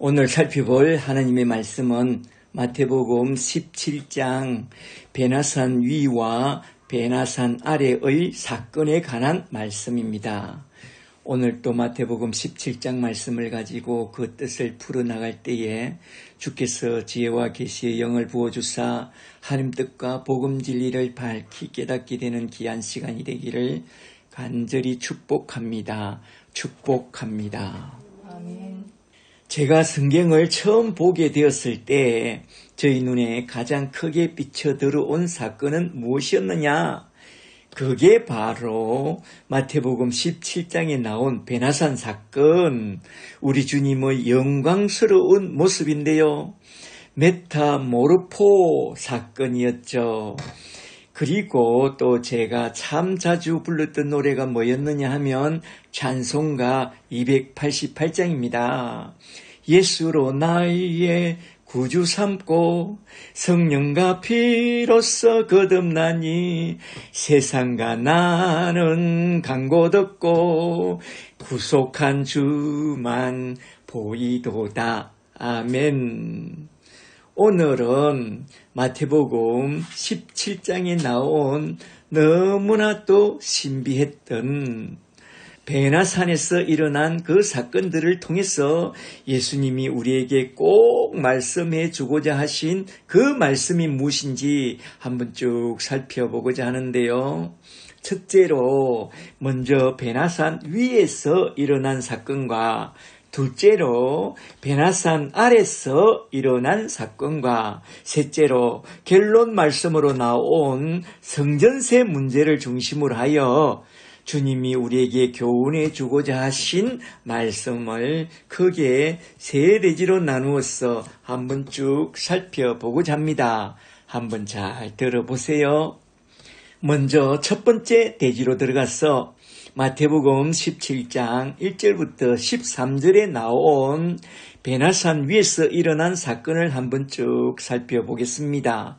오늘 살펴볼 하나님의 말씀은 마태복음 17장 베나산 위와 베나산 아래의 사건에 관한 말씀입니다. 오늘 또 마태복음 17장 말씀을 가지고 그 뜻을 풀어나갈 때에 주께서 지혜와 계시의 영을 부어주사 하나님 뜻과 복음 진리를 밝히 깨닫게 되는 귀한 시간이 되기를 간절히 축복합니다. 아멘. 제가 성경을 처음 보게 되었을 때 저희 눈에 가장 크게 비쳐 들어온 사건은 무엇이었느냐? 그게 바로 마태복음 17장에 나온 베나산 사건, 우리 주님의 영광스러운 모습인데요. 메타모르포 사건이었죠. 그리고 또 제가 참 자주 불렀던 노래가 뭐였느냐 하면 찬송가 288장입니다. 예수로 나의 구주 삼고 성령과 피로써 거듭나니 세상과 나는 간곳 없고 구속한 주만 보이도다. 아멘. 오늘은 마태복음 17장에 나온 너무나도 신비했던 베나산에서 일어난 그 사건들을 통해서 예수님이 우리에게 꼭 말씀해 주고자 하신 그 말씀이 무엇인지 한번 쭉 살펴보고자 하는데요. 첫째로 먼저 베나산 위에서 일어난 사건과 둘째로 베나산 아래서 일어난 사건과 셋째로 결론 말씀으로 나온 성전세 문제를 중심으로 하여 주님이 우리에게 교훈해 주고자 하신 말씀을 크게 세 대지로 나누어서 한번 쭉 살펴보고자 합니다. 한번 잘 들어보세요. 먼저 첫 번째 대지로 들어가서 마태복음 17장 1절부터 13절에 나온 베나산 위에서 일어난 사건을 한번 쭉 살펴보겠습니다.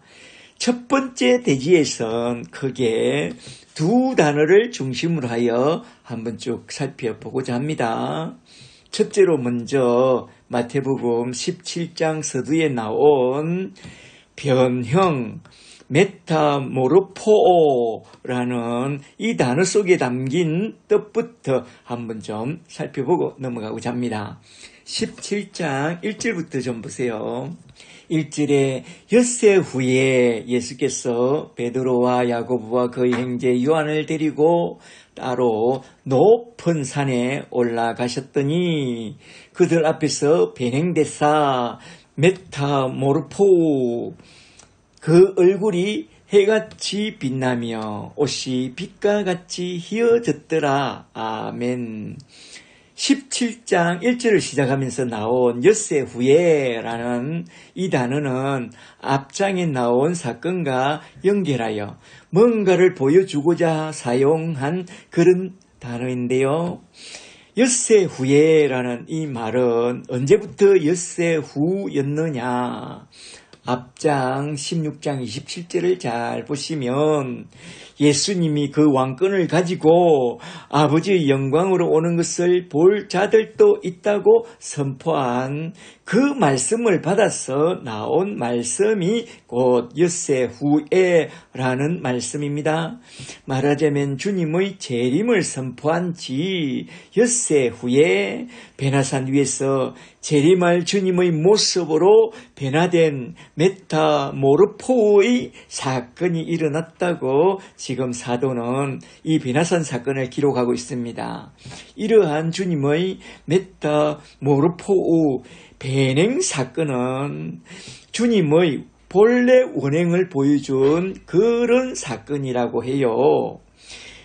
첫 번째 대지에선 크게 두 단어를 중심으로 하여 한번 쭉 살펴보고자 합니다. 첫째로 먼저 마태복음 17장 서두에 나온 변형, 메타모르포라는 이 단어 속에 담긴 뜻부터 한번 좀 살펴보고 넘어가고자 합니다. 17장 1절부터 좀 보세요. 1절에 엿새 후에 예수께서 베드로와 야고보와 그의 형제 요한을 데리고 따로 높은 산에 올라가셨더니 그들 앞에서 변행되사 메타모르포 그 얼굴이 해같이 빛나며 옷이 빛과 같이 휘어졌더라. 아멘. 17장 1절을 시작하면서 나온 엿새 후에라는 이 단어는 앞장에 나온 사건과 연결하여 뭔가를 보여주고자 사용한 그런 단어인데요. 엿새 후에라는 이 말은 언제부터 엿새 후였느냐? 앞장 16장 27절을 잘 보시면 예수님이 그 왕권을 가지고 아버지의 영광으로 오는 것을 볼 자들도 있다고 선포한 그 말씀을 받아서 나온 말씀이 곧 엿새 후에라는 말씀입니다. 말하자면 주님의 재림을 선포한 지 엿새 후에 베나산 위에서 재림할 주님의 모습으로 변화된 메타모르포의 사건이 일어났다고 지금 사도는 이 베나산 사건을 기록하고 있습니다. 이러한 주님의 메타모르포 변행 사건은 주님의 본래 원행을 보여준 그런 사건이라고 해요.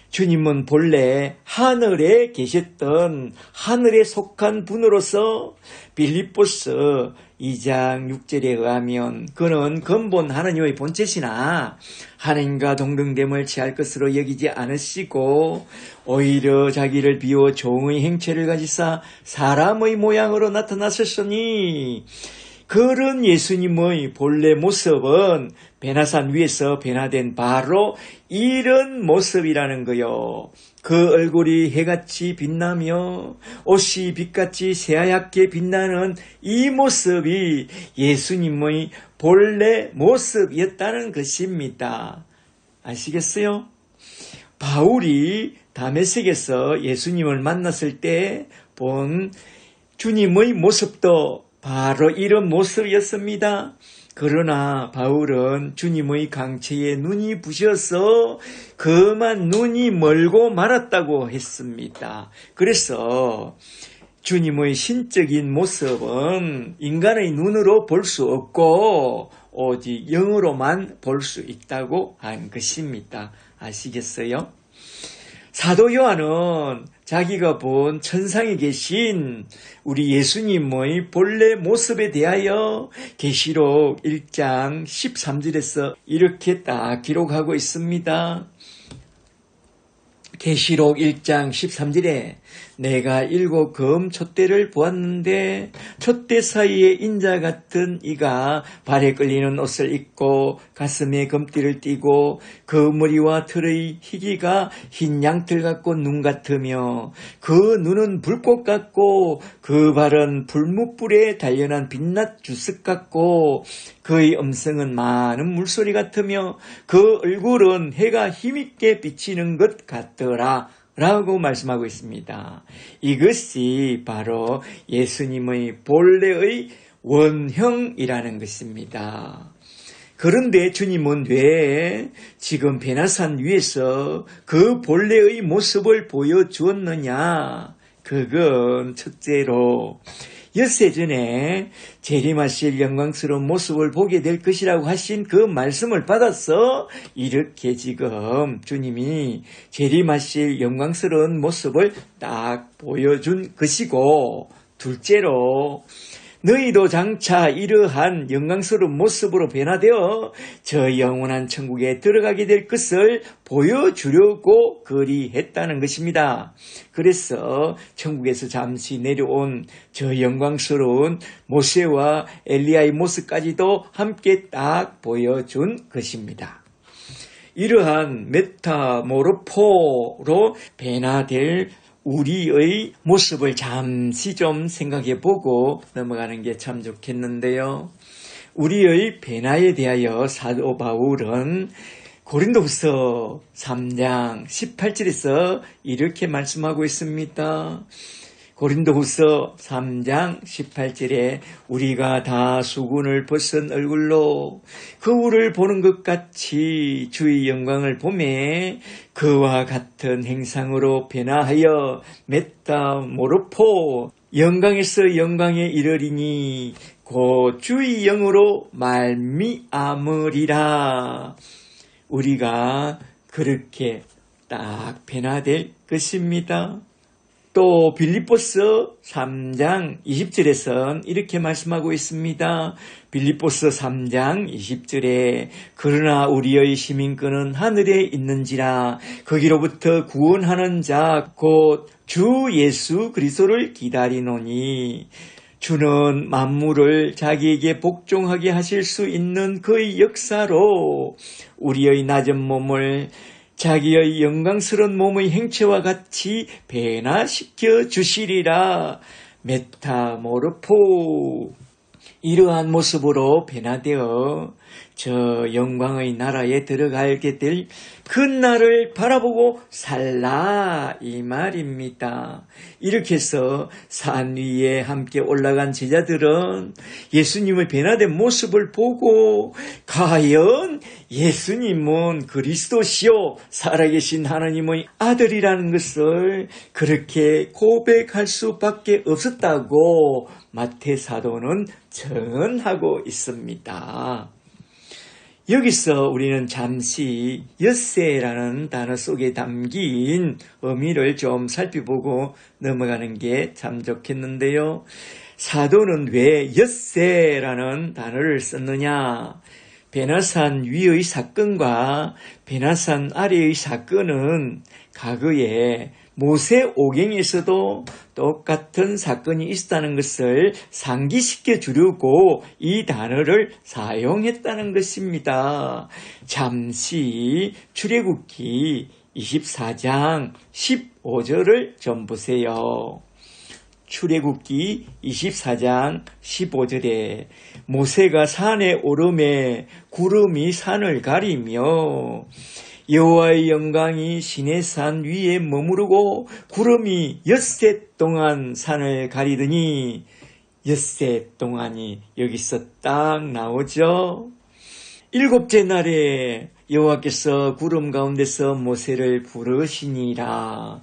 주님은 본래 하늘에 계셨던 하늘에 속한 분으로서 빌립보서 2장 6절에 의하면 그는 근본 하나님의 본체시나 하나님과 동등됨을 취할 것으로 여기지 않으시고 오히려 자기를 비워 종의 행체를 가지사 사람의 모양으로 나타나셨으니 그런 예수님의 본래 모습은 베나산 위에서 변화된 바로 이런 모습이라는 거요. 그 얼굴이 해같이 빛나며 옷이 빛같이 새하얗게 빛나는 이 모습이 예수님의 본래 모습이었다는 것입니다. 아시겠어요? 바울이 다메섹에서 예수님을 만났을 때 본 주님의 모습도 바로 이런 모습이었습니다. 그러나 바울은 주님의 강체에 눈이 부셔서 그만 눈이 멀고 말았다고 했습니다. 그래서 주님의 신적인 모습은 인간의 눈으로 볼 수 없고 오직 영으로만 볼 수 있다고 한 것입니다. 아시겠어요? 사도 요한은 자기가 본 천상에 계신 우리 예수님의 본래 모습에 대하여 계시록 1장 13절에서 이렇게 딱 기록하고 있습니다. 계시록 1장 13절에 내가 7 검 촛대를 보았는데 촛대 사이에 인자 같은 이가 발에 끌리는 옷을 입고 가슴에 검띠를 띠고 그 머리와 털의 희기가 흰 양털 같고 눈 같으며 그 눈은 불꽃 같고 그 발은 불뭇불에 단련한 빛낮 주석 같고 그의 음성은 많은 물소리 같으며 그 얼굴은 해가 힘있게 비치는 것 같더라 라고 말씀하고 있습니다. 이것이 바로 예수님의 본래의 원형이라는 것입니다. 그런데 주님은 왜 지금 베나산 위에서 그 본래의 모습을 보여주었느냐? 그건 첫째로 엿새 전에 재림하실 영광스러운 모습을 보게 될 것이라고 하신 그 말씀을 받아서 이렇게 지금 주님이 재림하실 영광스러운 모습을 딱 보여준 것이고, 둘째로 너희도 장차 이러한 영광스러운 모습으로 변화되어 저 영원한 천국에 들어가게 될 것을 보여주려고 그리했다는 것입니다. 그래서 천국에서 잠시 내려온 저 영광스러운 모세와 엘리야의 모습까지도 함께 딱 보여준 것입니다. 이러한 메타모르포로 변화될 우리의 모습을 잠시 좀 생각해 보고 넘어가는 게 참 좋겠는데요. 우리의 변화에 대하여 사도 바울은 고린도후서 3장 18절에서 이렇게 말씀하고 있습니다. 고린도후서 3장 18절에 우리가 다 수군을 벗은 얼굴로 거울을 보는 것 같이 주의 영광을 보매 그와 같은 행상으로 변화하여 메타모르포 영광에서 영광에 이르리니 곧 주의 영으로 말미암으리라. 우리가 그렇게 딱 변화될 것입니다. 또 빌립보서 3장 20절에선 이렇게 말씀하고 있습니다. 빌립보서 3장 20절에 그러나 우리의 시민권은 하늘에 있는지라 거기로부터 구원하는 자 곧 주 예수 그리스도를 기다리노니 주는 만물을 자기에게 복종하게 하실 수 있는 그의 역사로 우리의 낮은 몸을 자기의 영광스러운 몸의 행체와 같이 변화시켜 주시리라. 메타모르포 이러한 모습으로 변화되어 저 영광의 나라에 들어가게 될 그 날을 바라보고 살라 이 말입니다. 이렇게 해서 산 위에 함께 올라간 제자들은 예수님의 변화된 모습을 보고 과연 예수님은 그리스도시요 살아계신 하나님의 아들이라는 것을 그렇게 고백할 수밖에 없었다고 마태 사도는 증언하고 있습니다. 여기서 우리는 잠시 엿새라는 단어 속에 담긴 의미를 좀 살펴보고 넘어가는 게 참 좋겠는데요. 사도는 왜 엿새라는 단어를 썼느냐? 베나산 위의 사건과 베나산 아래의 사건은 과거에 모세 오경에서도 똑같은 사건이 있었다는 것을 상기시켜 주려고 이 단어를 사용했다는 것입니다. 잠시 출애굽기 24장 15절을 좀 보세요. 출애굽기 24장 15절에 모세가 산에 오르매 구름이 산을 가리며 여호와의 영광이 시내산 위에 머무르고 구름이 엿새 동안 산을 가리더니 엿새 동안이 여기서 딱 나오죠. 일곱째 날에 여호와께서 구름 가운데서 모세를 부르시니라.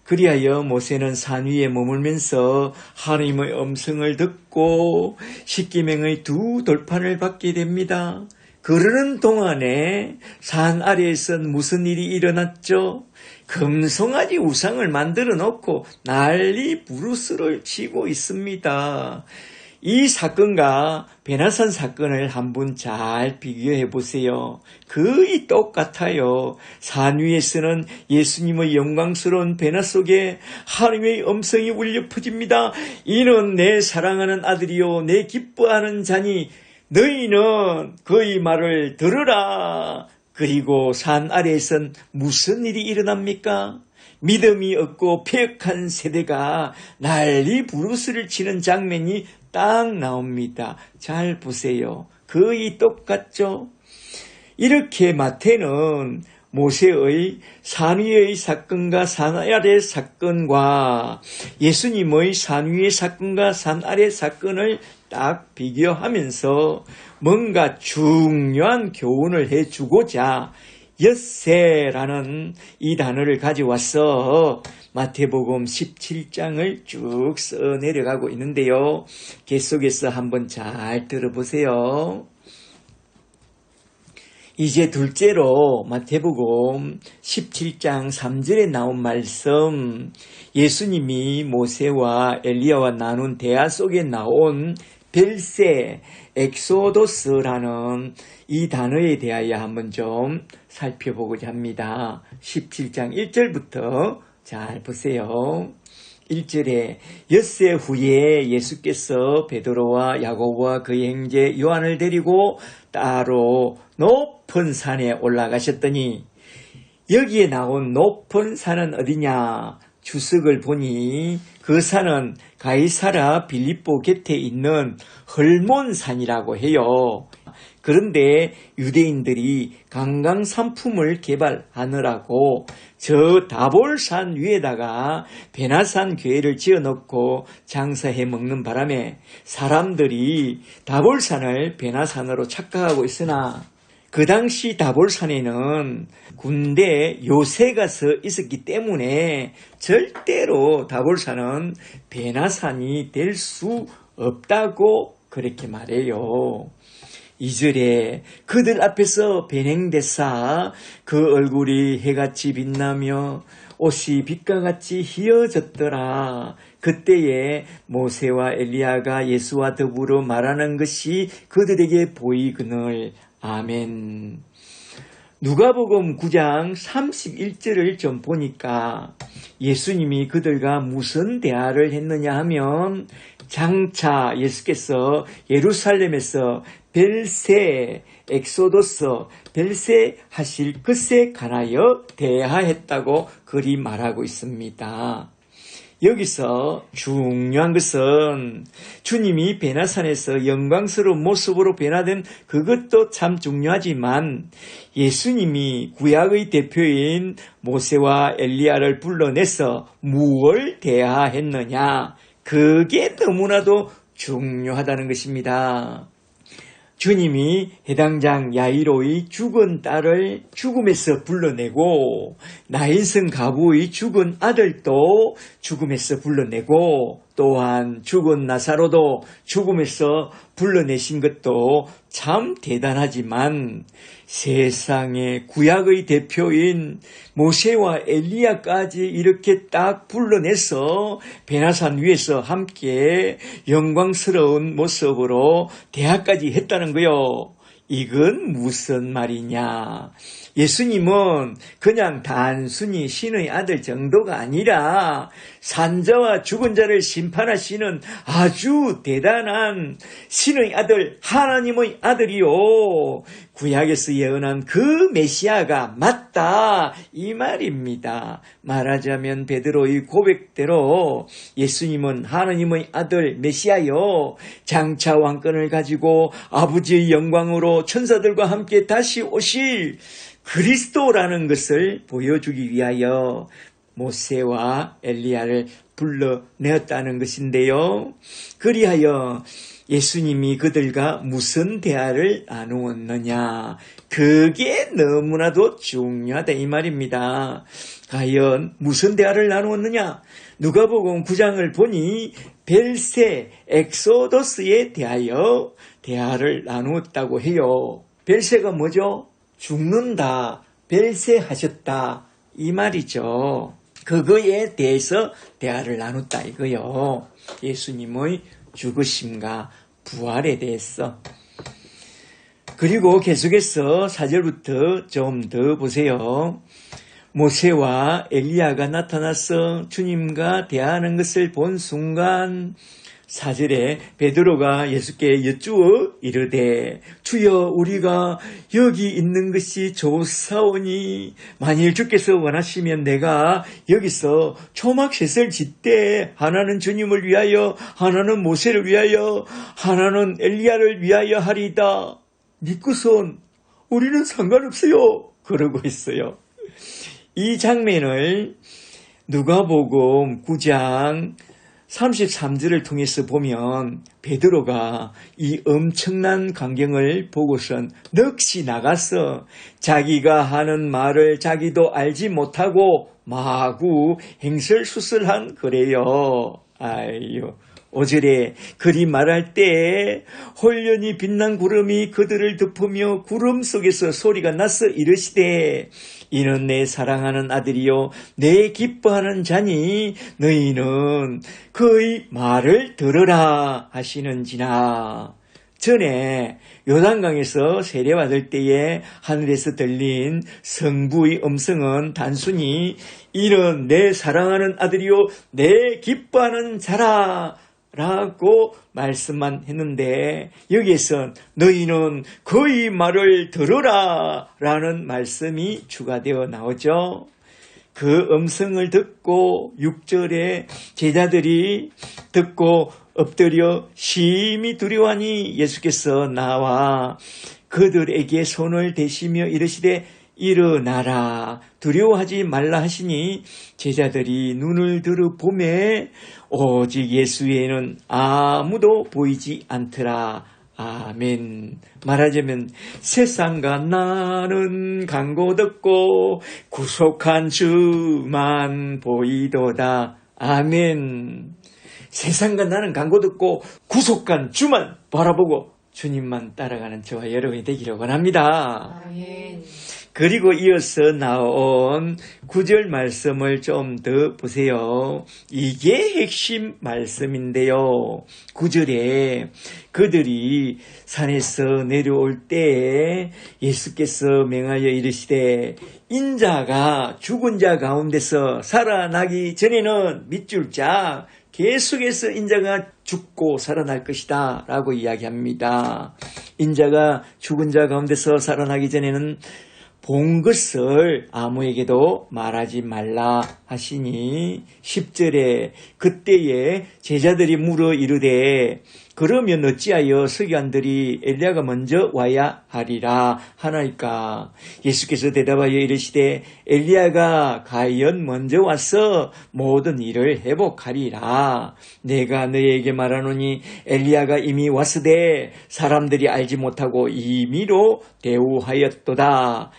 그리하여 모세는 산 위에 머물면서 하나님의 음성을 듣고 십계명의 두 돌판을 받게 됩니다. 그러는 동안에 산 아래에선 무슨 일이 일어났죠? 금송아지 우상을 만들어 놓고 난리 부르스를 치고 있습니다. 이 사건과 베나산 사건을 한번 잘 비교해 보세요. 거의 똑같아요. 산 위에서는 예수님의 영광스러운 베나 속에 하나님의 음성이 울려 퍼집니다. 이는 내 사랑하는 아들이요 내 기뻐하는 자니 너희는 그의 말을 들으라. 그리고 산 아래에선 무슨 일이 일어납니까? 믿음이 없고 폐역한 세대가 난리 부르스를 치는 장면이 딱 나옵니다. 잘 보세요. 거의 똑같죠? 이렇게 마태는 모세의 산 위의 사건과 산 아래 사건과 예수님의 산 위의 사건과 산 아래 사건을 딱 비교하면서 뭔가 중요한 교훈을 해주고자 엿새라는 이 단어를 가져와서 마태복음 17장을 쭉 써내려가고 있는데요. 계속해서 한번 잘 들어보세요. 이제 둘째로 마태복음 17장 3절에 나온 말씀, 예수님이 모세와 엘리야와 나눈 대화 속에 나온 벨세, 엑소도스라는 이 단어에 대하여 한번 좀 살펴보고자 합니다. 17장 1절부터 잘 보세요. 1절에 엿새 후에 예수께서 베드로와 야고보와 그의 형제 요한을 데리고 따로 높은 산에 올라가셨더니 여기에 나온 높은 산은 어디냐? 주석을 보니 그 산은 가이사라 빌립보 곁에 있는 헐몬산이라고 해요. 그런데 유대인들이 강강산품을 개발하느라고 저 다볼산 위에다가 베나산 교회를 지어놓고 장사해 먹는 바람에 사람들이 다볼산을 베나산으로 착각하고 있으나 그 당시 다볼산에는 군대 요새가 서 있었기 때문에 절대로 다볼산은 베나산이 될 수 없다고 그렇게 말해요. 2절에 그들 앞에서 변행되사 그 얼굴이 해같이 빛나며 옷이 빛과 같이 희어졌더라. 그때에 모세와 엘리야가 예수와 더불어 말하는 것이 그들에게 보이거늘. 아멘. 누가복음 9장 31절을 좀 보니까 예수님이 그들과 무슨 대화를 했느냐 하면 장차 예수께서 예루살렘에서 벨세, 엑소도스, 벨세 하실 것에 관하여 대하했다고 그리 말하고 있습니다. 여기서 중요한 것은 주님이 베나산에서 영광스러운 모습으로 변화된 그것도 참 중요하지만 예수님이 구약의 대표인 모세와 엘리야를 불러내서 무엇을 대하했느냐, 그게 너무나도 중요하다는 것입니다. 주님이 해당장 야이로의 죽은 딸을 죽음에서 불러내고 나인성 가부의 죽은 아들도 죽음에서 불러내고 또한 죽은 나사로도 죽음에서 불러내신 것도 참 대단하지만 세상의 구약의 대표인 모세와 엘리야까지 이렇게 딱 불러내서 베나산 위에서 함께 영광스러운 모습으로 대화까지 했다는 거요. 이건 무슨 말이냐? 예수님은 그냥 단순히 신의 아들 정도가 아니라 산자와 죽은 자를 심판하시는 아주 대단한 신의 아들, 하나님의 아들이요. 구약에서 예언한 그 메시아가 맞다, 이 말입니다. 말하자면 베드로의 고백대로 예수님은 하나님의 아들 메시아요, 장차 왕권을 가지고 아버지의 영광으로 천사들과 함께 다시 오실 그리스도라는 것을 보여주기 위하여 모세와 엘리야를 불러내었다는 것인데요. 그리하여 예수님이 그들과 무슨 대화를 나누었느냐, 그게 너무나도 중요하다 이 말입니다. 과연 무슨 대화를 나누었느냐? 누가복음 9장을 보니 벨세, 엑소더스에 대하여 대화를 나누었다고 해요. 벨세가 뭐죠? 죽는다, 벨세하셨다 이 말이죠. 그거에 대해서 대화를 나눴다 이거요. 예수님의 죽으심과 부활에 대해서. 그리고 계속해서 4절부터 좀 더 보세요. 모세와 엘리야가 나타나서 주님과 대화하는 것을 본 순간 4절에 베드로가 예수께 여쭈어 이르되 주여, 우리가 여기 있는 것이 좋사오니 만일 주께서 원하시면 내가 여기서 초막셋을 짓되 하나는 주님을 위하여, 하나는 모세를 위하여, 하나는 엘리야를 위하여 하리이다. 믿고선 우리는 상관없어요. 그러고 있어요. 이 장면을 누가복음 9장 33절을 통해서 보면 베드로가 이 엄청난 광경을 보고선 넋이 나가서 자기가 하는 말을 자기도 알지 못하고 마구 행설수설한 거래요. 아유. 5절에 그리 말할 때에 홀연히 빛난 구름이 그들을 덮으며 구름 속에서 소리가 나서 이르시되 이는 내 사랑하는 아들이요 내 기뻐하는 자니 너희는 그의 말을 들으라 하시는지나. 전에 요단강에서 세례받을 때에 하늘에서 들린 성부의 음성은 단순히 이는 내 사랑하는 아들이요 내 기뻐하는 자라 라고 말씀만 했는데 여기에선 너희는 그의 말을 들으라 라는 말씀이 추가되어 나오죠. 그 음성을 듣고 6절에 제자들이 듣고 엎드려 심히 두려워하니 예수께서 나와 그들에게 손을 대시며 이르시되 일어나라, 두려워하지 말라 하시니 제자들이 눈을 들어 보매 오직 예수 외에는 아무도 보이지 않더라. 아멘. 말하자면 세상과 나는 간고 듣고 구속한 주만 보이도다. 아멘. 세상과 나는 간고 듣고 구속한 주만 바라보고 주님만 따라가는 저와 여러분이 되기를 원합니다. 아멘. 그리고 이어서 나온 9절 말씀을 좀 더 보세요. 이게 핵심 말씀인데요. 9절에 그들이 산에서 내려올 때에 예수께서 명하여 이르시되 인자가 죽은 자 가운데서 살아나기 전에는 밑줄 짝 계속해서 인자가 죽고 살아날 것이다 라고 이야기합니다. 인자가 죽은 자 가운데서 살아나기 전에는 본 것을 아무에게도 말하지 말라 하시니 10절에 그때에 제자들이 물어 이르되 그러면 어찌하여 서기관들이 엘리야가 먼저 와야 하리라 하나이까. 예수께서 대답하여 이르시되 엘리야가 과연 먼저 와서 모든 일을 회복하리라. 내가 너희에게 말하노니 엘리야가 이미 왔으되 사람들이 알지 못하고 임의로 대우하였도다.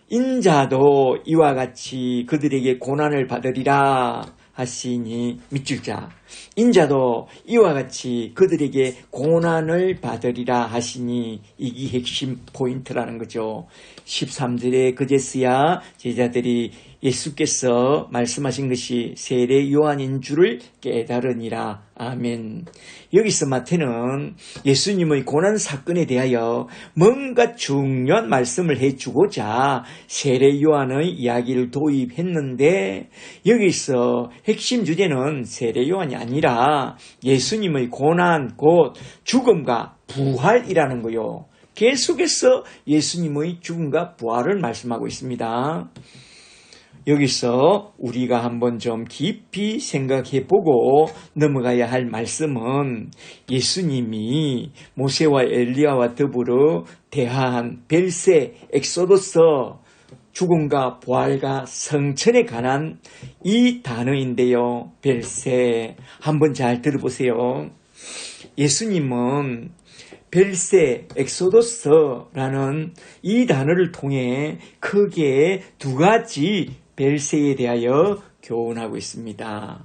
인자도 이와 같이 그들에게 고난을 받으리라 하시니 밑줄 자 인자도 이와 같이 그들에게 고난을 받으리라 하시니 이게 핵심 포인트라는 거죠. 13절에 그제서야 제자들이 예수께서 말씀하신 것이 세례 요한인 줄을 깨달으니라. 아멘. 여기서 마태는 예수님의 고난 사건에 대하여 뭔가 중요한 말씀을 해주고자 세례 요한의 이야기를 도입했는데, 여기서 핵심 주제는 세례 요한이 아니라 예수님의 고난 곧 죽음과 부활이라는 거요. 계속해서 예수님의 죽음과 부활을 말씀하고 있습니다. 여기서 우리가 한번 좀 깊이 생각해 보고 넘어가야 할 말씀은 예수님이 모세와 엘리야와 더불어 대한 벨세, 엑소도스, 죽음과 부활과 성천에 관한 이 단어인데요. 벨세, 한번 잘 들어보세요. 예수님은 벨세, 엑소도스라는 이 단어를 통해 크게 두 가지 벨세에 대하여 교훈하고 있습니다.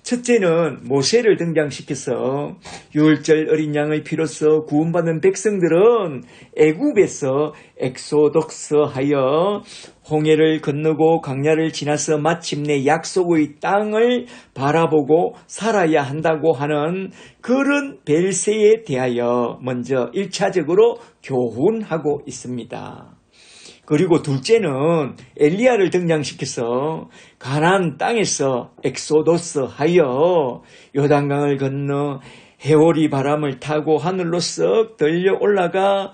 첫째는 모세를 등장시켜서 유월절 어린 양의 피로써 구원받은 백성들은 애굽에서 엑소덕스하여 홍해를 건너고 광야를 지나서 마침내 약속의 땅을 바라보고 살아야 한다고 하는 그런 벨세에 대하여 먼저 1차적으로 교훈하고 있습니다. 그리고 둘째는 엘리야를 등장시켜서 가나안 땅에서 엑소도스 하여 요단강을 건너 해오리 바람을 타고 하늘로 썩 들려 올라가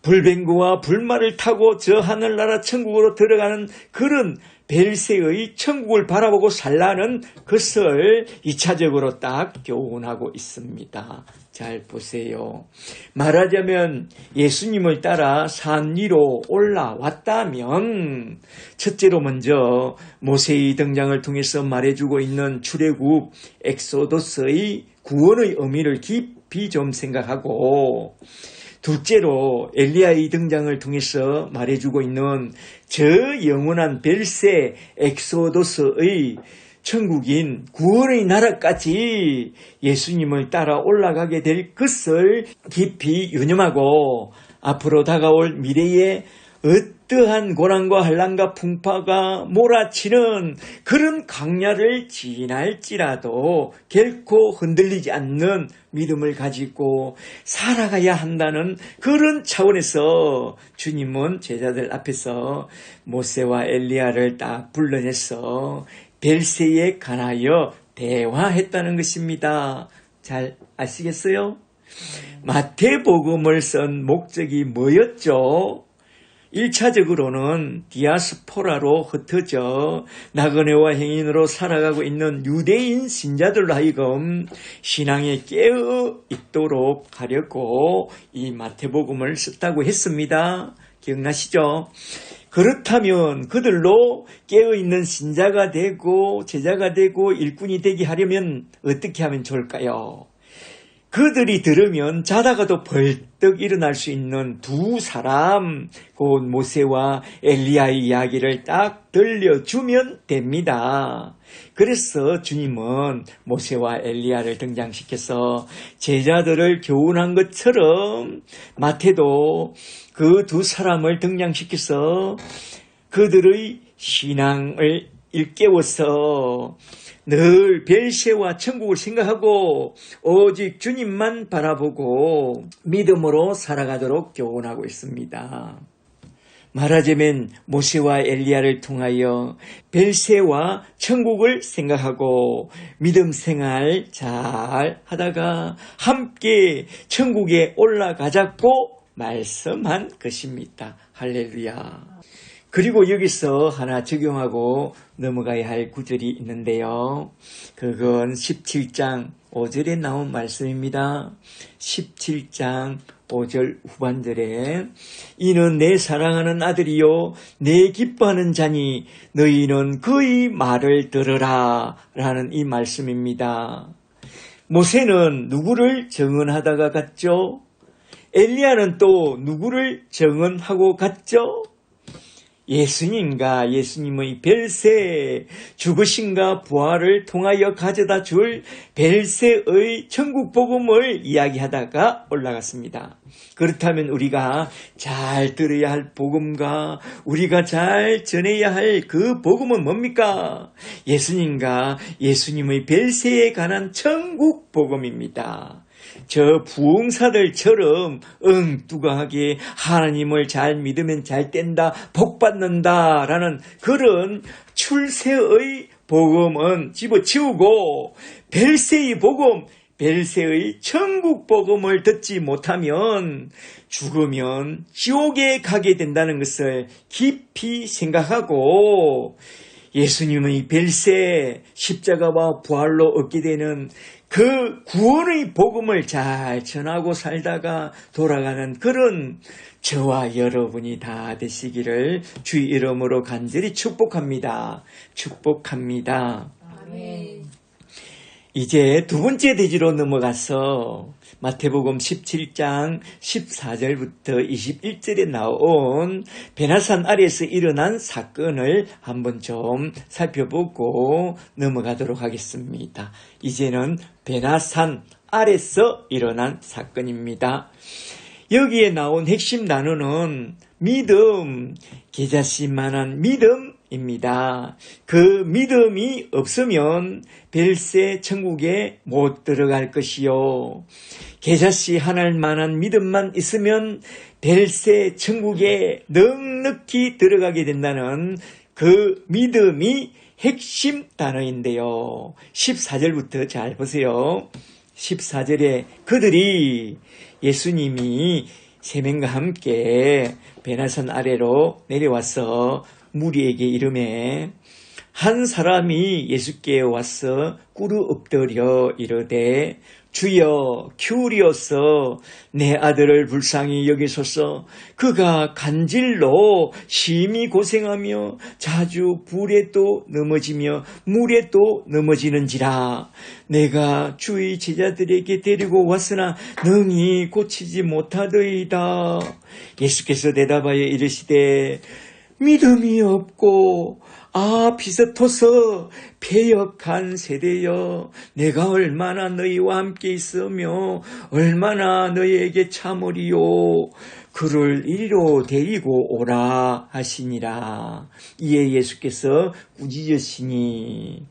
불뱀구와 불말을 타고 저 하늘나라 천국으로 들어가는 그런 벨세의 천국을 바라보고 살라는 것을 2차적으로 딱 교훈하고 있습니다. 잘 보세요. 말하자면 예수님을 따라 산 위로 올라왔다면 첫째로 먼저 모세의 등장을 통해서 말해주고 있는 출애굽 엑소도스의 구원의 의미를 깊이 좀 생각하고, 둘째로 엘리야의 등장을 통해서 말해주고 있는 저 영원한 벨세 엑소도스의 천국인 구원의 나라까지 예수님을 따라 올라가게 될 것을 깊이 유념하고, 앞으로 다가올 미래에 어떠한 고난과 환난과 풍파가 몰아치는 그런 광야를 지날지라도 결코 흔들리지 않는 믿음을 가지고 살아가야 한다는 그런 차원에서 주님은 제자들 앞에서 모세와 엘리야를 딱 불러내서 벨세에 관하여 대화했다는 것입니다. 잘 아시겠어요? 마태복음을 쓴 목적이 뭐였죠? 1차적으로는 디아스포라로 흩어져 나그네와 행인으로 살아가고 있는 유대인 신자들로 하여금 신앙에 깨어 있도록 하려고 이 마태복음을 썼다고 했습니다. 기억나시죠? 그렇다면 그들로 깨어있는 신자가 되고 제자가 되고 일꾼이 되게 하려면 어떻게 하면 좋을까요? 그들이 들으면 자다가도 벌떡 일어날 수 있는 두 사람, 곧 모세와 엘리야의 이야기를 딱 들려주면 됩니다. 그래서 주님은 모세와 엘리야를 등장시켜서 제자들을 교훈한 것처럼 마태도 그 두 사람을 등장시켜서 그들의 신앙을 일깨워서 늘 벨세와 천국을 생각하고 오직 주님만 바라보고 믿음으로 살아가도록 교훈하고 있습니다. 말하자면 모세와 엘리야를 통하여 벨세와 천국을 생각하고 믿음 생활 잘 하다가 함께 천국에 올라가자고 말씀한 것입니다. 할렐루야. 그리고 여기서 하나 적용하고 넘어가야 할 구절이 있는데요. 그건 17장 5절에 나온 말씀입니다. 17장 5절 후반절에 이는 내 사랑하는 아들이요 내 기뻐하는 자니 너희는 그의 말을 들으라 라는 이 말씀입니다. 모세는 누구를 증언하다가 갔죠? 엘리야는 또 누구를 증언하고 갔죠? 예수님과 예수님의 별세, 죽으심과 부활을 통하여 가져다 줄 별세의 천국 복음을 이야기하다가 올라갔습니다. 그렇다면 우리가 잘 들어야 할 복음과 우리가 잘 전해야 할 그 복음은 뭡니까? 예수님과 예수님의 별세에 관한 천국 복음입니다. 저 부흥사들처럼 엉뚱하게 하나님을 잘 믿으면 잘 된다, 복 받는다 라는 그런 출세의 복음은 집어치우고 별세의 복음, 별세의 천국 복음을 듣지 못하면 죽으면 지옥에 가게 된다는 것을 깊이 생각하고 예수님의 별세, 십자가와 부활로 얻게 되는 그 구원의 복음을 잘 전하고 살다가 돌아가는 그런 저와 여러분이 다 되시기를 주의 이름으로 간절히 축복합니다. 축복합니다. 아멘. 이제 두 번째 대지로 넘어가서 마태복음 17장 14절부터 21절에 나온 베나산 아래에서 일어난 사건을 한번 좀 살펴보고 넘어가도록 하겠습니다. 이제는 베나산 아래에서 일어난 사건입니다. 여기에 나온 핵심 단어는 믿음, 계자씨만한 믿음입니다. 그 믿음이 없으면 별세 천국에 못 들어갈 것이요. 계자씨 하나만한 믿음만 있으면 별세 천국에 넉넉히 들어가게 된다는 그 믿음이 핵심 단어인데요. 14절부터 잘 보세요. 14절에 그들이 예수님이 세 명과 함께 베나산 아래로 내려와서 무리에게 이르매 한 사람이 예수께 와서 꿇어 엎드려 이르되 주여 기울이어서 내 아들을 불쌍히 여기소서. 그가 간질로 심히 고생하며 자주 불에도 넘어지며 물에도 넘어지는지라. 내가 주의 제자들에게 데리고 왔으나 능히 고치지 못하더이다. 예수께서 대답하여 이르시되 믿음이 없고 비스토스 패역한 세대여, 내가 얼마나 너희와 함께 있으며 얼마나 너희에게 참으리요. 그를 이리로 데리고 오라 하시니라. 이에 예수께서 꾸짖으시니,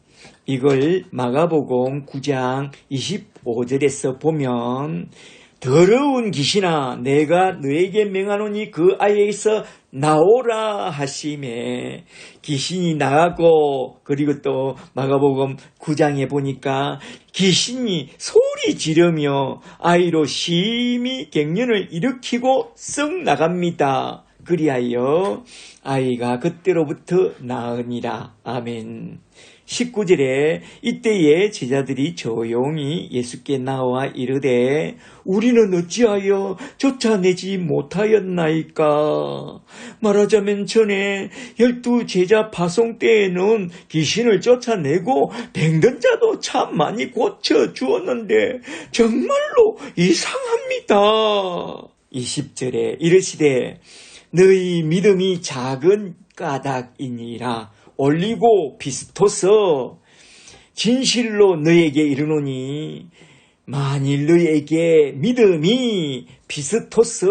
이걸 마가복음 9장 25절에서 보면 더러운 귀신아 내가 너에게 명하노니 그 아이에게서 나오라 하심에 귀신이 나가고, 그리고 또 마가복음 9장에 보니까 귀신이 소리 지르며 아이로 심히 갱년을 일으키고 썩 나갑니다. 그리하여 아이가 그때로부터 나으니라. 아멘. 19절에 이때에 제자들이 조용히 예수께 나와 이르되 우리는 어찌하여 쫓아내지 못하였나이까. 말하자면 전에 12 제자 파송 때에는 귀신을 쫓아내고 병든 자도 참 많이 고쳐주었는데 정말로 이상합니다. 20절에 이르시되 너희 믿음이 작은 까닭이니라. 올리고 비스토스 진실로 너에게 이르노니 만일 너에게 믿음이 비스토스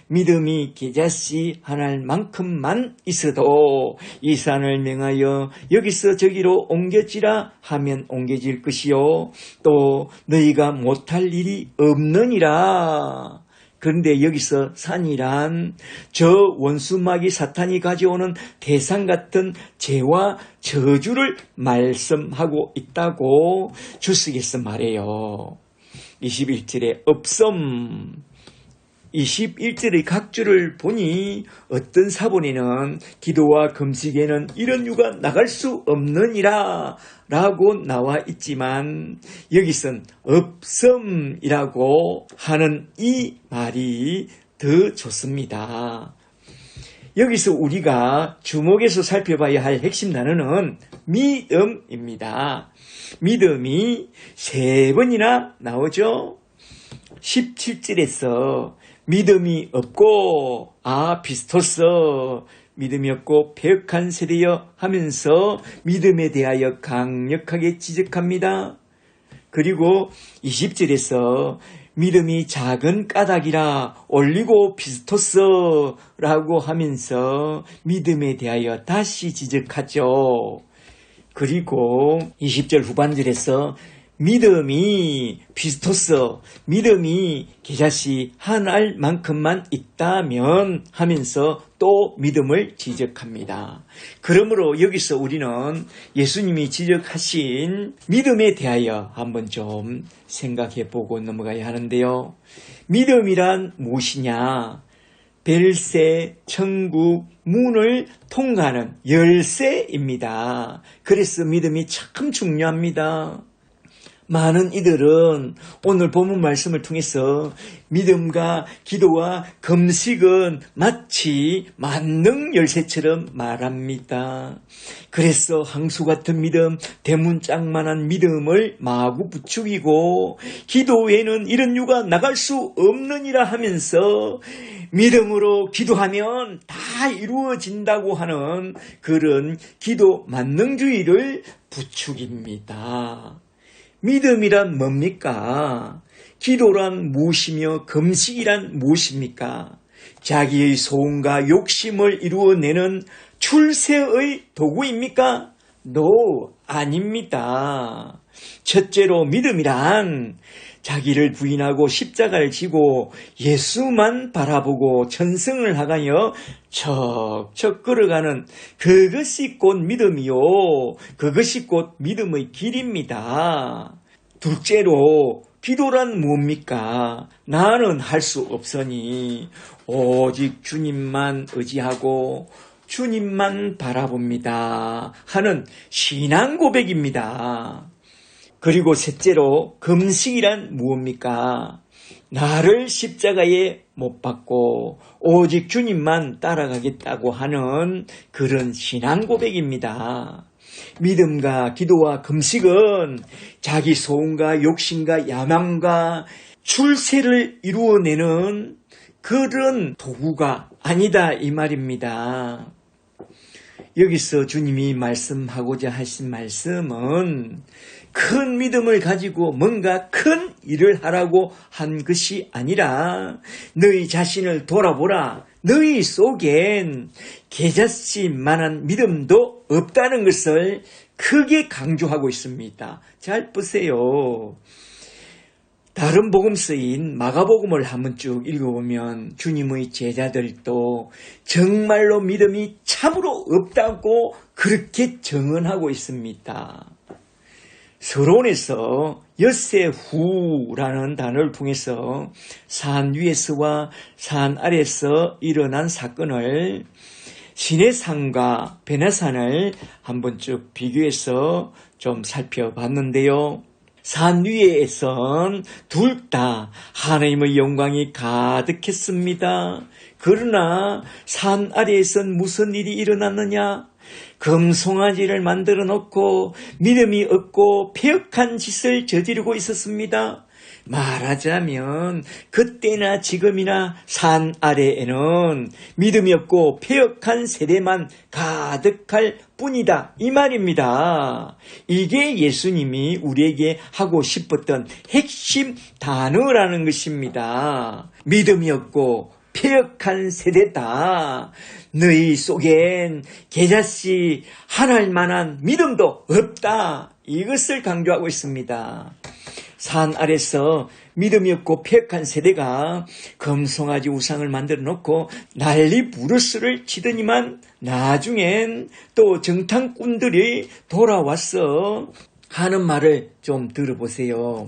믿음이 계자씨 하나만큼만 있어도 이 산을 명하여 여기서 저기로 옮겨지라 하면 옮겨질 것이요 또 너희가 못할 일이 없느니라. 그런데 여기서 산이란 저 원수마귀 사탄이 가져오는 대상 같은 죄와 저주를 말씀하고 있다고 주석에서 말해요. 21절에 없음, 21절의 각주를 보니 어떤 사본에는 기도와 금식에는 이런 유가 나갈 수 없느니라 라고 나와 있지만 여기선 없음이라고 하는 이 말이 더 좋습니다. 여기서 우리가 주목해서 살펴봐야 할 핵심 단어는 믿음입니다. 믿음이 3번이나 나오죠. 17절에서 믿음이 없고 비스토스 믿음이 없고 패역한 세대여 하면서 믿음에 대하여 강력하게 지적합니다. 그리고 20절에서 믿음이 작은 까닭이라 올리고 피스토스라고 하면서 믿음에 대하여 다시 지적하죠. 그리고 20절 후반절에서 믿음이 피스토스, 믿음이 계자시 한 알만큼만 있다면 하면서 또 믿음을 지적합니다. 그러므로 여기서 우리는 예수님이 지적하신 믿음에 대하여 한번 좀 생각해 보고 넘어가야 하는데요. 믿음이란 무엇이냐? 벨세, 천국, 문을 통과하는 열쇠입니다. 그래서 믿음이 참 중요합니다. 많은 이들은 오늘 본문 말씀을 통해서 믿음과 기도와 금식은 마치 만능 열쇠처럼 말합니다. 그래서 항수 같은 믿음, 대문짝만한 믿음을 마구 부추기고 기도에는 이런 유가 나갈 수 없느니라 하면서 믿음으로 기도하면 다 이루어진다고 하는 그런 기도 만능주의를 부추깁니다. 믿음이란 뭡니까? 기도란 무엇이며 금식이란 무엇입니까? 자기의 소원과 욕심을 이루어내는 출세의 도구입니까? No, 아닙니다. 첫째로 믿음이란 자기를 부인하고 십자가를 지고 예수만 바라보고 천성을 향하여 척척 걸어가는 그것이 곧 믿음이요. 그것이 곧 믿음의 길입니다. 둘째로 기도란 뭡니까? 나는 할 수 없으니 오직 주님만 의지하고 주님만 바라봅니다 하는 신앙 고백입니다. 그리고 셋째로 금식이란 무엇입니까? 나를 십자가에 못 박고 오직 주님만 따라가겠다고 하는 그런 신앙 고백입니다. 믿음과 기도와 금식은 자기 소원과 욕심과 야망과 출세를 이루어내는 그런 도구가 아니다 이 말입니다. 여기서 주님이 말씀하고자 하신 말씀은 큰 믿음을 가지고 뭔가 큰 일을 하라고 한 것이 아니라 너희 자신을 돌아보라. 너희 속엔 개자씨만한 믿음도 없다는 것을 크게 강조하고 있습니다. 잘 보세요. 다른 복음서인 마가복음을 한번 쭉 읽어보면 주님의 제자들도 정말로 믿음이 참으로 없다고 그렇게 증언하고 있습니다. 서론에서 엿새후라는 단어를 통해서 산 위에서와 산 아래에서 일어난 사건을 시내산과 베나산을 한번 쭉 비교해서 좀 살펴봤는데요. 산 위에선 둘 다 하나님의 영광이 가득했습니다. 그러나 산 아래에선 무슨 일이 일어났느냐? 금송아지를 만들어 놓고 믿음이 없고 패역한 짓을 저지르고 있었습니다. 말하자면 그때나 지금이나 산 아래에는 믿음이 없고 패역한 세대만 가득할 뿐이다 이 말입니다. 이게 예수님이 우리에게 하고 싶었던 핵심 단어라는 것입니다. 믿음이 없고 패역한 세대다. 너희 속엔 개자씨 하나일 만한 믿음도 없다. 이것을 강조하고 있습니다. 산 아래서 믿음이 없고 패역한 세대가 금송아지 우상을 만들어 놓고 난리 부르스를 치더니만 나중엔 또 정탐꾼들이 돌아와서 하는 말을 좀 들어보세요.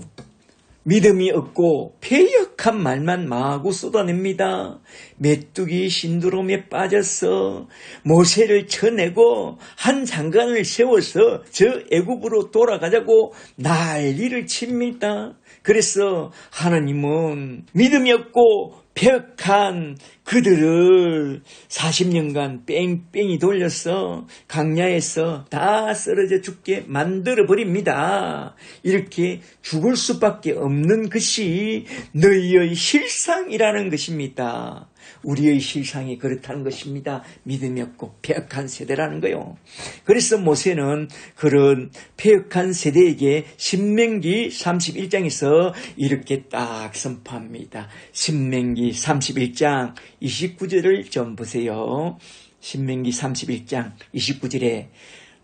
믿음이 없고 패역한 말만 마구 쏟아냅니다. 메뚜기 신드롬에 빠져서 모세를 쳐내고 한 장관을 세워서 저 애굽으로 돌아가자고 난리를 칩니다. 그래서 하나님은 믿음이 없고 패역한 그들을 40년간 뺑뺑이 돌려서 강야에서 다 쓰러져 죽게 만들어 버립니다. 이렇게 죽을 수밖에 없는 것이 너희의 실상이라는 것입니다. 우리의 실상이 그렇다는 것입니다. 믿음이 없고 패역한 세대라는 거요. 그래서 모세는 그런 패역한 세대에게 신명기 31장에서 이렇게 딱 선포합니다. 신명기 31장 29절을 좀 보세요. 신명기 31장 29절에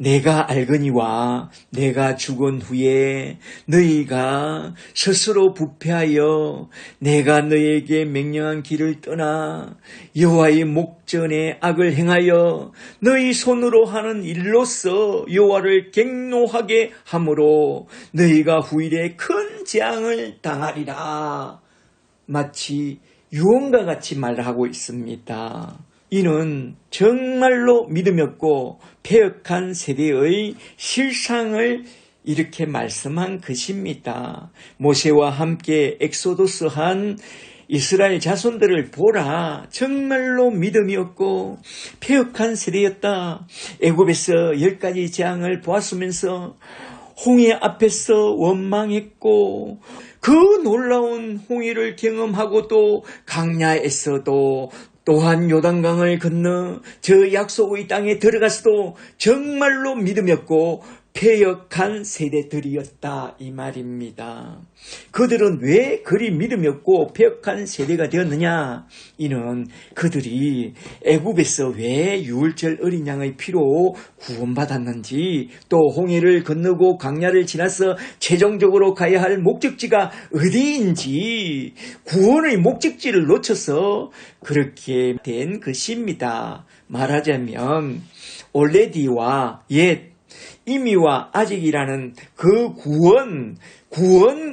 내가 알거니와 내가 죽은 후에 너희가 스스로 부패하여 내가 너희에게 명령한 길을 떠나 여호와의 목전에 악을 행하여 너희 손으로 하는 일로서 여호와를 갱노하게 함으로 너희가 후일에 큰 재앙을 당하리라. 마치 유언과 같이 말하고 있습니다. 이는 정말로 믿음이 없고 패역한 세대의 실상을 이렇게 말씀한 것입니다. 모세와 함께 엑소도스한 이스라엘 자손들을 보라. 정말로 믿음이 없고 패역한 세대였다. 애굽에서 10가지 재앙을 보았으면서 홍해 앞에서 원망했고 그 놀라운 홍해를 경험하고도 강야에서도 또한 요단강을 건너 저 약속의 땅에 들어가서도 정말로 믿음이 없고 패역한 세대들이었다 이 말입니다. 그들은 왜 그리 믿음이 없고 패역한 세대가 되었느냐? 이는 그들이 애굽에서 왜 유월절 어린 양의 피로 구원받았는지, 또 홍해를 건너고 강야를 지나서 최종적으로 가야 할 목적지가 어디인지 구원의 목적지를 놓쳐서 그렇게 된 것입니다. 말하자면 already와 yet, 이미와 아직이라는 그 구원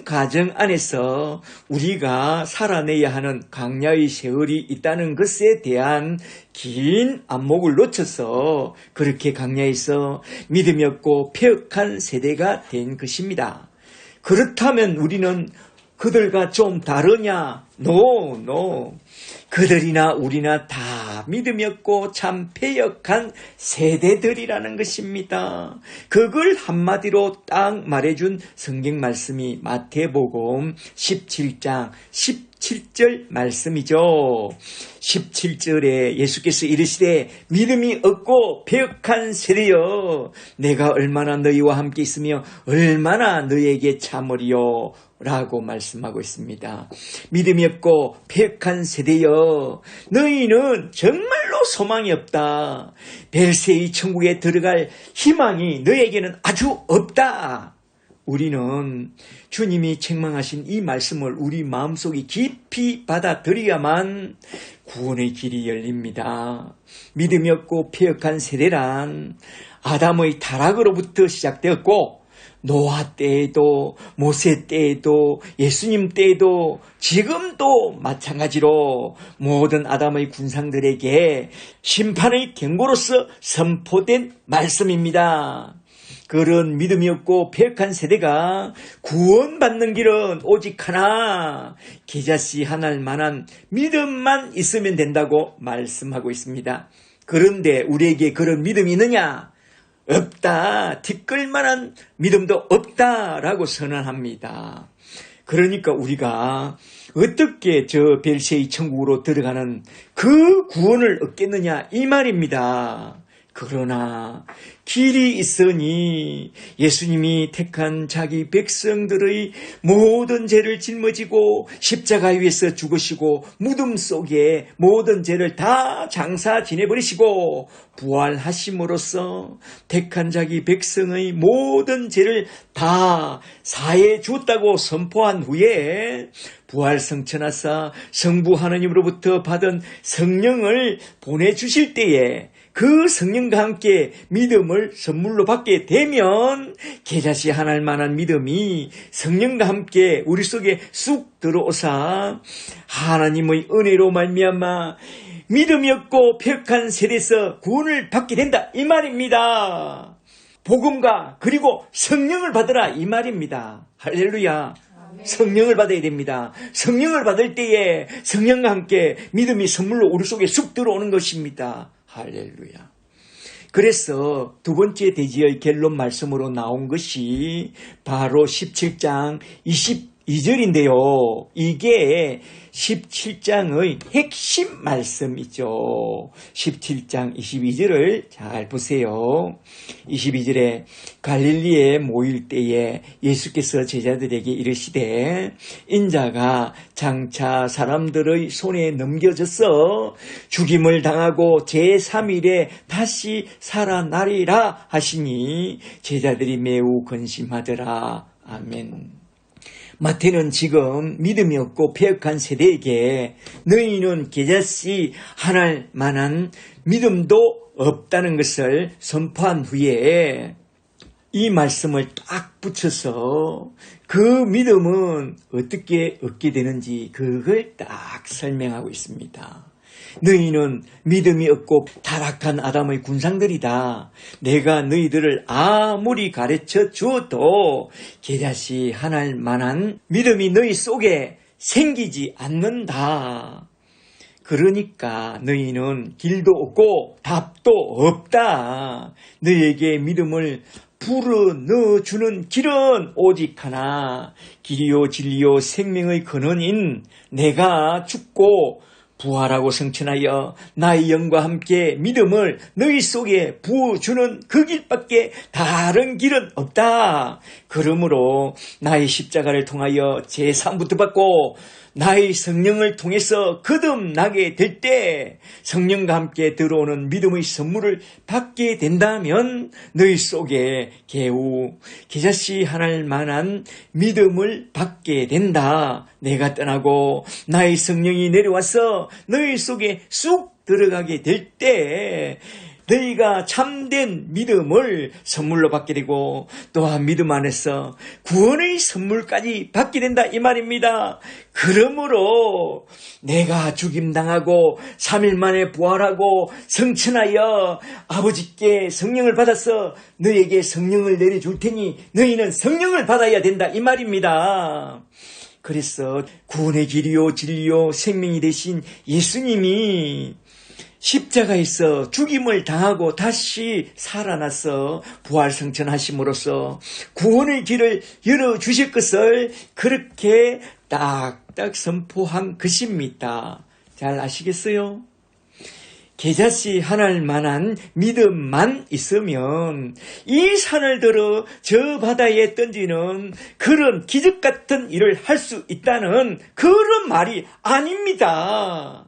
과정 안에서 우리가 살아내야 하는 강야의 세월이 있다는 것에 대한 긴 안목을 놓쳐서 그렇게 강야에서 믿음이 없고 패역한 세대가 된 것입니다. 그렇다면 우리는 그들과 좀 다르냐? No. 그들이나 우리나 다 믿음이 없고 참 패역한 세대들이라는 것입니다. 그걸 한마디로 딱 말해준 성경 말씀이 마태복음 17장 17절 말씀이죠. 17절에 예수께서 이르시되 믿음이 없고 패역한 세대여, 내가 얼마나 너희와 함께 있으며 얼마나 너희에게 참으리요 라고 말씀하고 있습니다. 믿음이 없고 패역한 세대여, 너희는 정말로 소망이 없다. 벨세의 천국에 들어갈 희망이 너희에게는 아주 없다. 우리는 주님이 책망하신 이 말씀을 우리 마음속에 깊이 받아들여야만 구원의 길이 열립니다. 믿음이 없고 패역한 세대란 아담의 타락으로부터 시작되었고, 노아 때에도 모세 때에도 예수님 때에도 지금도 마찬가지로 모든 아담의 군상들에게 심판의 경고로서 선포된 말씀입니다. 그런 믿음이 없고 패역한 세대가 구원받는 길은 오직 하나, 계자씨 하나일 만한 믿음만 있으면 된다고 말씀하고 있습니다. 그런데 우리에게 그런 믿음이 있느냐? 없다. 티끌만한 믿음도 없다라고 선언합니다. 그러니까 우리가 어떻게 저 벨세의 천국으로 들어가는 그 구원을 얻겠느냐 이 말입니다. 그러나 길이 있으니 예수님이 택한 자기 백성들의 모든 죄를 짊어지고 십자가 위에서 죽으시고 무덤 속에 모든 죄를 다 장사 지내버리시고 부활하심으로써 택한 자기 백성의 모든 죄를 다 사해 주었다고 선포한 후에 부활성천하사 성부 하나님으로부터 받은 성령을 보내주실 때에 그 성령과 함께 믿음을 선물로 받게 되면 계자씨 하나일 만한 믿음이 성령과 함께 우리 속에 쑥 들어오사 하나님의 은혜로 말미암아 믿음이 없고 패역한 세대에서 구원을 받게 된다 이 말입니다. 복음과 그리고 성령을 받으라 이 말입니다. 할렐루야. 성령을 받아야 됩니다. 성령을 받을 때에 성령과 함께 믿음이 선물로 우리 속에 쑥 들어오는 것입니다. 할렐루야. 그래서 두 번째 대지의 결론 말씀으로 나온 것이 바로 17장 22절인데요. 이게 17장의 핵심 말씀이죠. 17장 22절을 잘 보세요. 22절에 갈릴리에 모일 때에 예수께서 제자들에게 이르시되 인자가 장차 사람들의 손에 넘겨져서 죽임을 당하고 제3일에 다시 살아나리라 하시니 제자들이 매우 근심하더라. 아멘. 마태는 지금 믿음이 없고 패역한 세대에게 너희는 겨자씨 하나일 만한 믿음도 없다는 것을 선포한 후에 이 말씀을 딱 붙여서 그 믿음은 어떻게 얻게 되는지 그걸 딱 설명하고 있습니다. 너희는 믿음이 없고 타락한 아담의 군상들이다. 내가 너희들을 아무리 가르쳐 주어도 겨자씨 하나일 만한 믿음이 너희 속에 생기지 않는다. 그러니까 너희는 길도 없고 답도 없다. 너희에게 믿음을 불어넣어주는 길은 오직 하나, 길이요 진리요 생명의 근원인 내가 죽고 부활하고 성천하여 나의 영과 함께 믿음을 너희 속에 부어주는 그 길밖에 다른 길은 없다. 그러므로 나의 십자가를 통하여 제3부터 받고 나의 성령을 통해서 거듭나게 될 때 성령과 함께 들어오는 믿음의 선물을 받게 된다면 너희 속에 겨자씨 하나일 만한 믿음을 받게 된다. 내가 떠나고 나의 성령이 내려와서 너희 속에 쑥 들어가게 될 때 너희가 참된 믿음을 선물로 받게 되고 또한 믿음 안에서 구원의 선물까지 받게 된다 이 말입니다. 그러므로 내가 죽임당하고 3일 만에 부활하고 성천하여 아버지께 성령을 받아서 너희에게 성령을 내려줄 테니 너희는 성령을 받아야 된다 이 말입니다. 그래서 구원의 길이요 진리요 생명이 되신 예수님이 십자가에서 죽임을 당하고 다시 살아나서 부활성천하심으로써 구원의 길을 열어주실 것을 그렇게 딱딱 선포한 것입니다. 잘 아시겠어요? 겨자씨 하나일 만한 믿음만 있으면 이 산을 들어 저 바다에 던지는 그런 기적 같은 일을 할 수 있다는 그런 말이 아닙니다.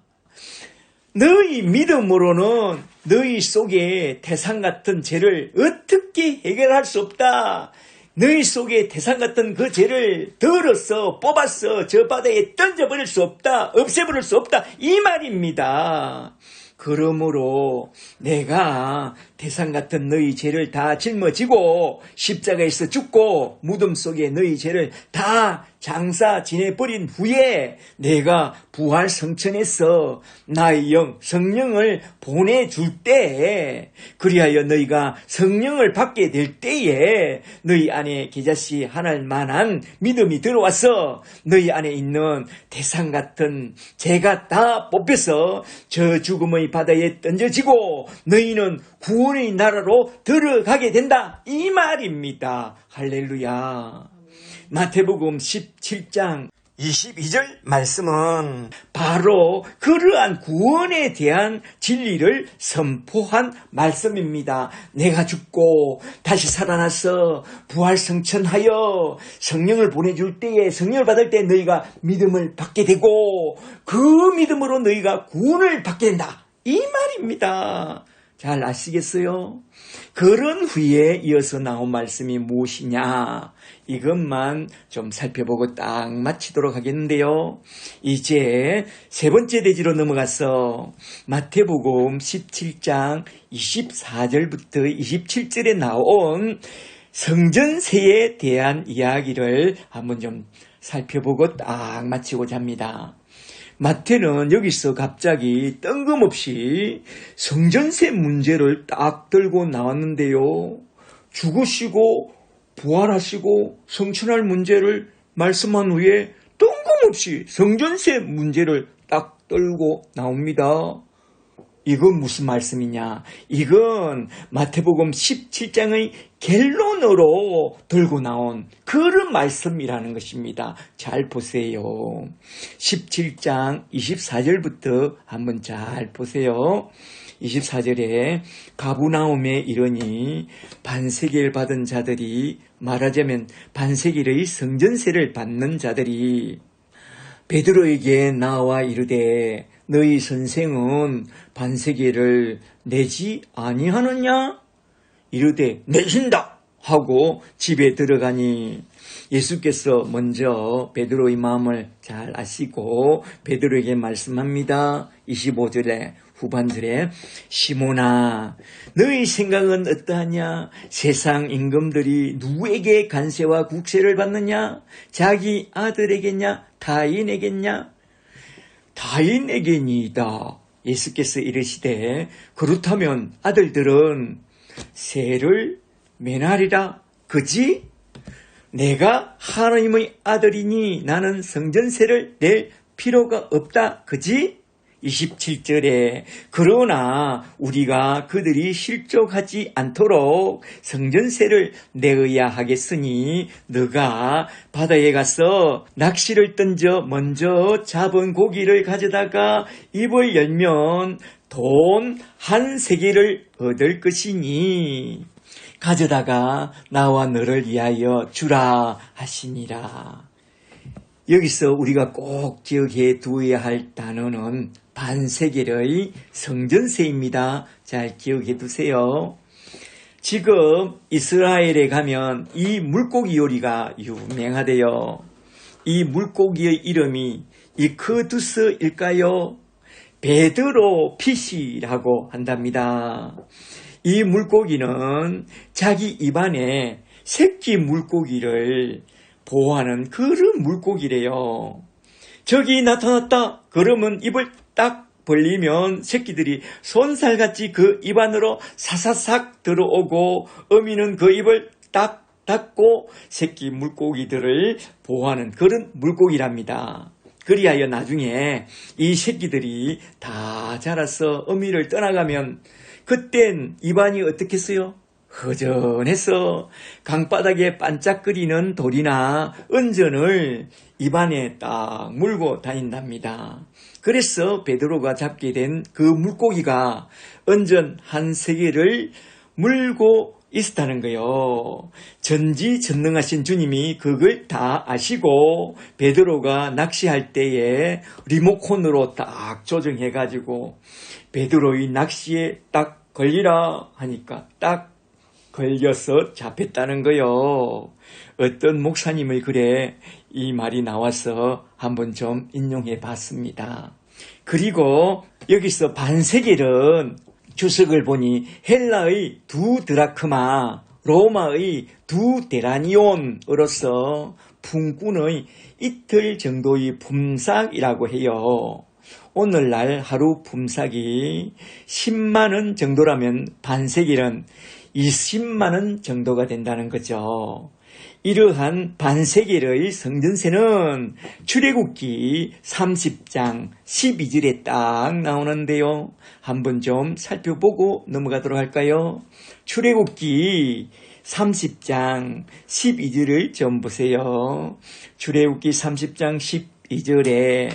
너희 믿음으로는 너희 속에 태산 같은 죄를 어떻게 해결할 수 없다. 너희 속에 태산 같은 그 죄를 들어서 뽑아서 저 바다에 던져버릴 수 없다. 없애버릴 수 없다. 이 말입니다. 그러므로 내가 태산 같은 너희 죄를 다 짊어지고 십자가에서 죽고 무덤 속에 너희 죄를 다 장사 지내버린 후에 내가 부활 성천에서 나의 영 성령을 보내줄 때 그리하여 너희가 성령을 받게 될 때에 너희 안에 겨자씨 하나일 만한 믿음이 들어와서 너희 안에 있는 태산 같은 죄가 다 뽑혀서 저 죽음의 바다에 던져지고 너희는 구원의 나라로 들어가게 된다 이 말입니다. 할렐루야. 마태복음 17장 22절 말씀은 바로 그러한 구원에 대한 진리를 선포한 말씀입니다. 내가 죽고 다시 살아나서 부활성천하여 성령을 보내줄 때에 성령을 받을 때 너희가 믿음을 받게 되고 그 믿음으로 너희가 구원을 받게 된다. 이 말입니다. 잘 아시겠어요? 그런 후에 이어서 나온 말씀이 무엇이냐? 이것만 좀 살펴보고 딱 마치도록 하겠는데요. 이제 세 번째 대지로 넘어가서 마태복음 17장 24절부터 27절에 나온 성전세에 대한 이야기를 한번 좀 살펴보고 딱 마치고자 합니다. 마태는 여기서 갑자기 뜬금없이 성전세 문제를 딱 들고 나왔는데요. 죽으시고 부활하시고 성천할 문제를 말씀한 후에 뜬금없이 성전세 문제를 딱 떨고 나옵니다. 이건 무슨 말씀이냐? 이건 마태복음 17장의 결론으로 들고 나온 그런 말씀이라는 것입니다. 잘 보세요. 17장 24절부터 한번 잘 보세요. 24절에 가브나움에 이르니 반세기를 받은 자들이, 말하자면 반세기의 성전세를 받는 자들이 베드로에게 나와 이르되 너희 선생은 반세기를 내지 아니하느냐? 이르되 내신다 하고 집에 들어가니 예수께서 먼저 베드로의 마음을 잘 아시고 베드로에게 말씀합니다. 25절에 후반절에 시몬아 너희 생각은 어떠하냐? 세상 임금들이 누구에게 관세와 국세를 받느냐? 자기 아들에게냐? 타인에게냐? 타인에게니이다. 예수께서 이르시되 그렇다면 아들들은 세를 면하리라. 그지? 내가 하나님의 아들이니 나는 성전세를 낼 필요가 없다. 그지? 27절에 그러나 우리가 그들이 실족하지 않도록 성전세를 내어야 하겠으니 너가 바다에 가서 낚시를 던져 먼저 잡은 고기를 가져다가 입을 열면 돈 1세겔을 얻을 것이니 가져다가 나와 너를 위하여 주라 하시니라. 여기서 우리가 꼭 기억해 두어야 할 단어는 반세겔의 성전세입니다. 잘 기억해 두세요. 지금 이스라엘에 가면 이 물고기 요리가 유명하대요. 이 물고기의 이름이 이크두스일까요? 베드로 피시라고 한답니다. 이 물고기는 자기 입안에 새끼 물고기를 보호하는 그런 물고기래요. 저기 나타났다. 그러면 입을 딱 벌리면 새끼들이 손살같이 그 입 안으로 사사삭 들어오고 어미는 그 입을 딱 닫고 새끼 물고기들을 보호하는 그런 물고기랍니다. 그리하여 나중에 이 새끼들이 다 자라서 어미를 떠나가면 그땐 입안이 어떻겠어요? 허전해서 강바닥에 반짝거리는 돌이나 은전을 입안에 딱 물고 다닌답니다. 그래서 베드로가 잡게 된 그 물고기가 은전 1세겔을 물고 있었다는 거요. 전지전능하신 주님이 그걸 다 아시고 베드로가 낚시할 때에 리모컨으로 딱 조정해가지고 베드로의 낚시에 딱 걸리라 하니까 딱 걸려서 잡혔다는 거요. 어떤 목사님의 글에 이 말이 나와서 한번 좀 인용해 봤습니다. 그리고 여기서 반세겔은 주석을 보니 헬라의 2 드라크마, 로마의 2 데나니온으로서 품꾼의 이틀 정도의 품삯이라고 해요. 오늘날 하루 품삯이 10만 원 정도라면 반세겔은 20만 원 정도가 된다는 거죠. 이러한 반세겔의 성전세는 출애굽기 30장 12절에 딱 나오는데요. 한번 좀 살펴보고 넘어가도록 할까요? 출애굽기 30장 12절을 좀 보세요. 출애굽기 30장 12절에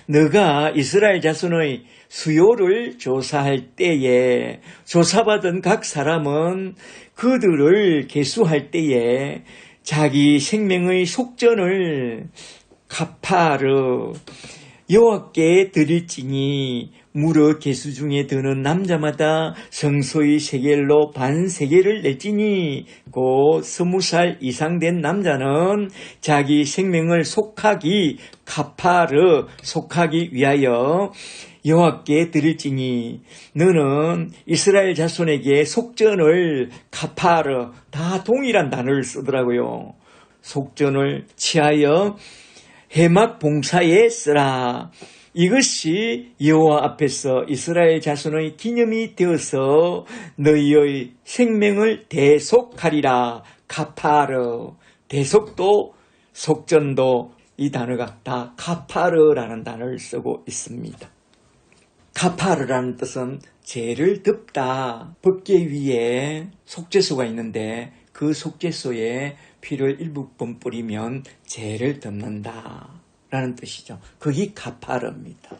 너가 이스라엘 자손의 수요를 조사할 때에 조사받은 각 사람은 그들을 계수할 때에 자기 생명의 속전을 카파르 여호와께 드릴지니 무려 계수 중에 드는 남자마다 성소의 세겔로 반세겔을 낼지니 곧 20살 이상 된 남자는 자기 생명을 속하기 카파르 속하기 위하여 여호와께 드릴지니 너는 이스라엘 자손에게 속전을 카파르 다 동일한 단어를 쓰더라고요. 속전을 취하여 해막 봉사에 쓰라. 이것이 여호와 앞에서 이스라엘 자손의 기념이 되어서 너희의 생명을 대속하리라. 카파르 대속도 속전도 이 단어가 다 카파르라는 단어를 쓰고 있습니다. 카파르라는 뜻은 죄를 덮다. 법계 위에 속죄소가 있는데 그 속죄소에 피를 일부분 뿌리면 죄를 덮는다 라는 뜻이죠. 그게 카파르입니다.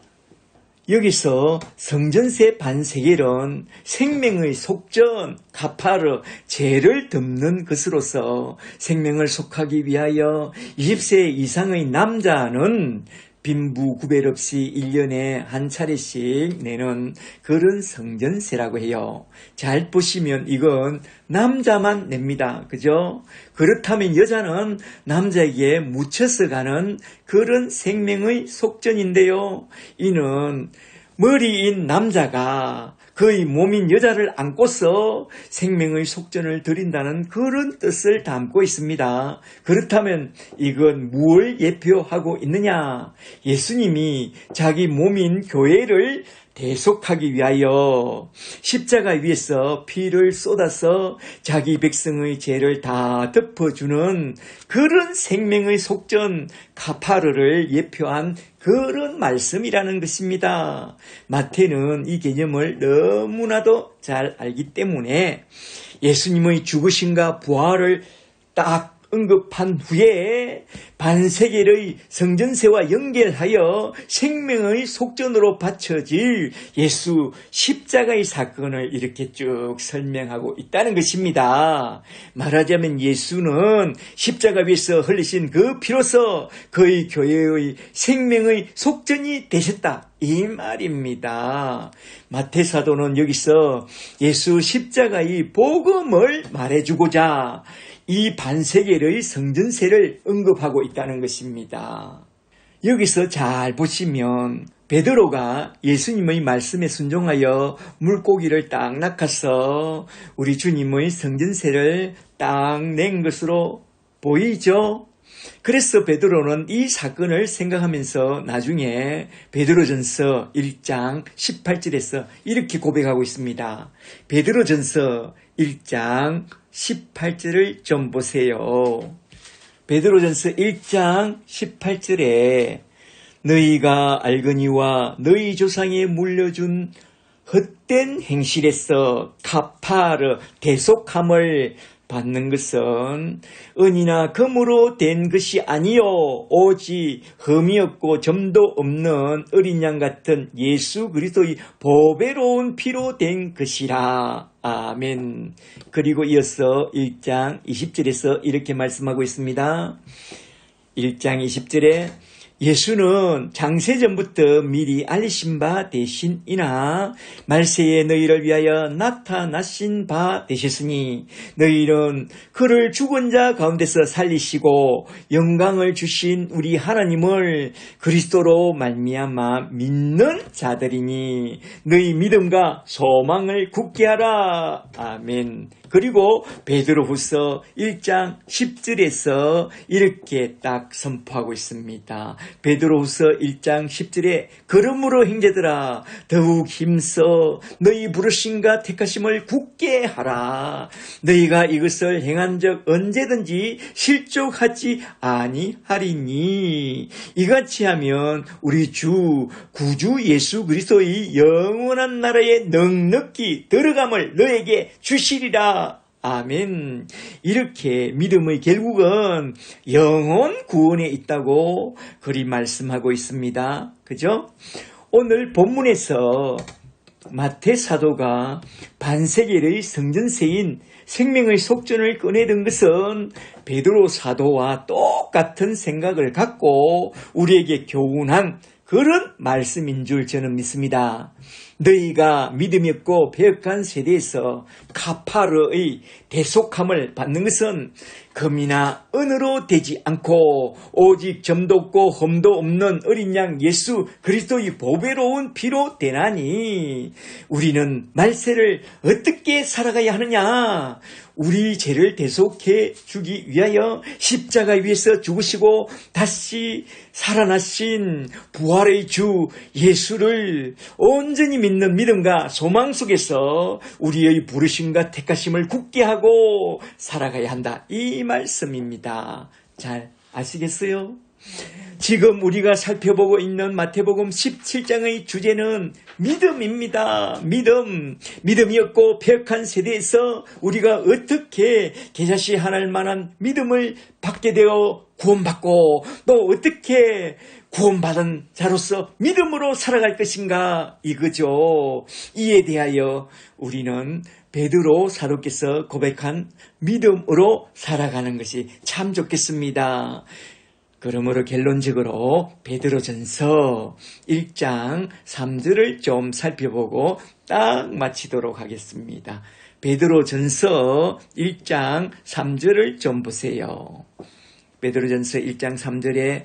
여기서 성전세 반세겔은 생명의 속전, 카파르, 죄를 덮는 것으로서 생명을 속하기 위하여 20세 이상의 남자는 빈부 구별 없이 1년에 한 차례씩 내는 그런 성전세라고 해요. 잘 보시면 이건 남자만 냅니다. 그죠? 그렇다면 여자는 남자에게 묻혀서 가는 그런 생명의 속전인데요. 이는 머리인 남자가 그의 몸인 여자를 안고서 생명의 속전을 드린다는 그런 뜻을 담고 있습니다. 그렇다면 이건 무엇을 예표하고 있느냐? 예수님이 자기 몸인 교회를 대속하기 위하여 십자가 위에서 피를 쏟아서 자기 백성의 죄를 다 덮어주는 그런 생명의 속전 카파르를 예표한 그런 말씀이라는 것입니다. 마태는 이 개념을 너무나도 잘 알기 때문에 예수님의 죽으심과 부활을 딱 언급한 후에 반세겔의 성전세와 연결하여 생명의 속전으로 바쳐질 예수 십자가의 사건을 이렇게 쭉 설명하고 있다는 것입니다. 말하자면 예수는 십자가 위에서 흘리신 그 피로서 그의 교회의 생명의 속전이 되셨다. 이 말입니다. 마태 사도는 여기서 예수 십자가의 복음을 말해주고자 이 반세겔의 성전세를 언급하고 있다는 것입니다. 여기서 잘 보시면 베드로가 예수님의 말씀에 순종하여 물고기를 딱 낚아서 우리 주님의 성전세를 딱 낸 것으로 보이죠? 그래서 베드로는 이 사건을 생각하면서 나중에 베드로전서 1장 18절에서 이렇게 고백하고 있습니다. 베드로전서 1장 18절을 좀 보세요. 베드로전서 1장 18절에 너희가 알거니와 너희 조상에 물려준 헛된 행실에서 카파르 대속함을 받는 것은 은이나 금으로 된 것이 아니요 오직 흠이 없고 점도 없는 어린 양 같은 예수 그리스도의 보배로운 피로 된 것이라. 아멘. 그리고 이어서 1장 20절에서 이렇게 말씀하고 있습니다. 1장 20절에 예수는 장세전부터 미리 알리신 바 되신이나 말세에 너희를 위하여 나타나신 바 되셨으니 너희는 그를 죽은 자 가운데서 살리시고 영광을 주신 우리 하나님을 그리스도로 말미암아 믿는 자들이니 너희 믿음과 소망을 굳게 하라. 아멘. 그리고 베드로후서 1장 10절에서 이렇게 딱 선포하고 있습니다. 베드로후서 1장 10절에 그러므로 형제들아 더욱 힘써 너희 부르심과 택하심을 굳게 하라. 너희가 이것을 행한 적 언제든지 실족하지 아니하리니 이같이 하면 우리 주 구주 예수 그리스도의 영원한 나라에 넉넉히 들어감을 너에게 주시리라. 아멘. 이렇게 믿음의 결국은 영혼 구원에 있다고 그리 말씀하고 있습니다. 그죠? 오늘 본문에서 마태 사도가 반세겔의 성전세인 생명의 속전을 꺼내든 것은 베드로 사도와 똑같은 생각을 갖고 우리에게 교훈한 그런 말씀인 줄 저는 믿습니다. 너희가 믿음이 없고 배역한 세대에서 카파르의 대속함을 받는 것은 금이나 은으로 되지 않고 오직 점도 없고 흠도 없는 어린 양 예수 그리스도의 보배로운 피로 되나니 우리는 말세를 어떻게 살아가야 하느냐? 우리 죄를 대속해 주기 위하여 십자가 위에서 죽으시고 다시 살아나신 부활의 주 예수를 온전히 믿는 믿음과 소망 속에서 우리의 부르심과 택하심을 굳게 하고 살아가야 한다. 이 말씀입니다. 잘 아시겠어요? 지금 우리가 살펴보고 있는 마태복음 17장의 주제는 믿음입니다. 믿음이었고 폐역한 세대에서 우리가 어떻게 계자시 하나할 만한 믿음을 받게 되어 구원받고 또 어떻게 구원받은 자로서 믿음으로 살아갈 것인가 이거죠. 이에 대하여 우리는 베드로 사도께서 고백한 믿음으로 살아가는 것이 참 좋겠습니다. 그러므로 결론적으로 베드로전서 1장 3절을 좀 살펴보고 딱 마치도록 하겠습니다. 베드로전서 1장 3절을 좀 보세요. 베드로전서 1장 3절에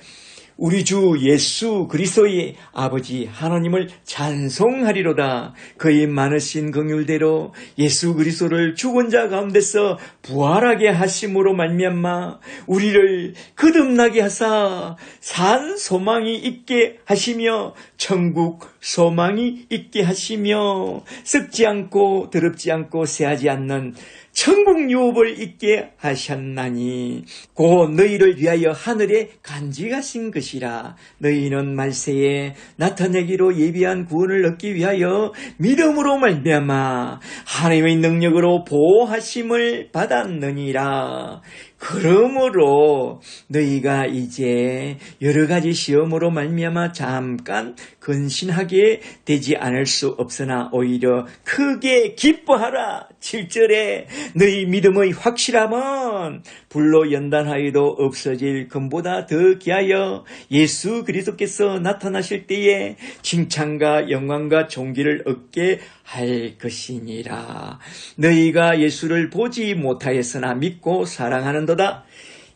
우리 주 예수 그리스도의 아버지 하나님을 찬송하리로다. 그의 많으신 긍휼대로 예수 그리스도를 죽은 자 가운데서 부활하게 하심으로 말미암아 우리를 거듭나게 하사 산 소망이 있게 하시며 천국 소망이 있게 하시며 썩지 않고 더럽지 않고 쇠하지 않는 천국 유업을 있게 하셨나니 곧 너희를 위하여 하늘에 간직하신 것이라. 너희는 말세에 나타내기로 예비한 구원을 얻기 위하여 믿음으로 말미암아 하나님의 능력으로 보호하심을 받았느니라. 그러므로 너희가 이제 여러 가지 시험으로 말미암아 잠깐 근신하게 되지 않을 수 없으나 오히려 크게 기뻐하라. 7절에 너희 믿음의 확실함은 불로 연단하여도 없어질 금보다 더 귀하여 예수 그리스도께서 나타나실 때에 칭찬과 영광과 존귀를 얻게 할 것이니라. 너희가 예수를 보지 못하였으나 믿고 사랑하는도다.